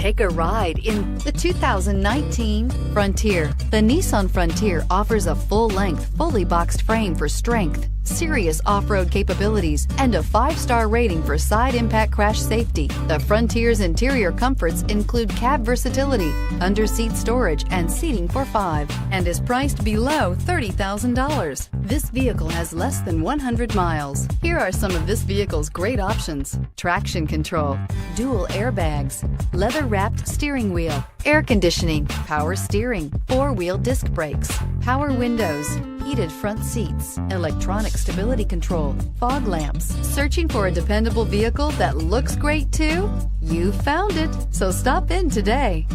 Take a ride in the 2019 Frontier. The Nissan Frontier offers a full-length, fully boxed frame for strength, serious off-road capabilities, and a 5-star rating for side impact crash safety. The Frontier's interior comforts include cab versatility, under-seat storage, and seating for 5, and is priced below $30,000. This vehicle has less than 100 miles. Here are some of this vehicle's great options: traction control, dual airbags, leather-wrapped steering wheel, air conditioning, power steering, 4-wheel disc brakes, power windows, heated front seats, electronic stability control, fog lamps. Searching for a dependable vehicle that looks great too? You found it, so stop in today.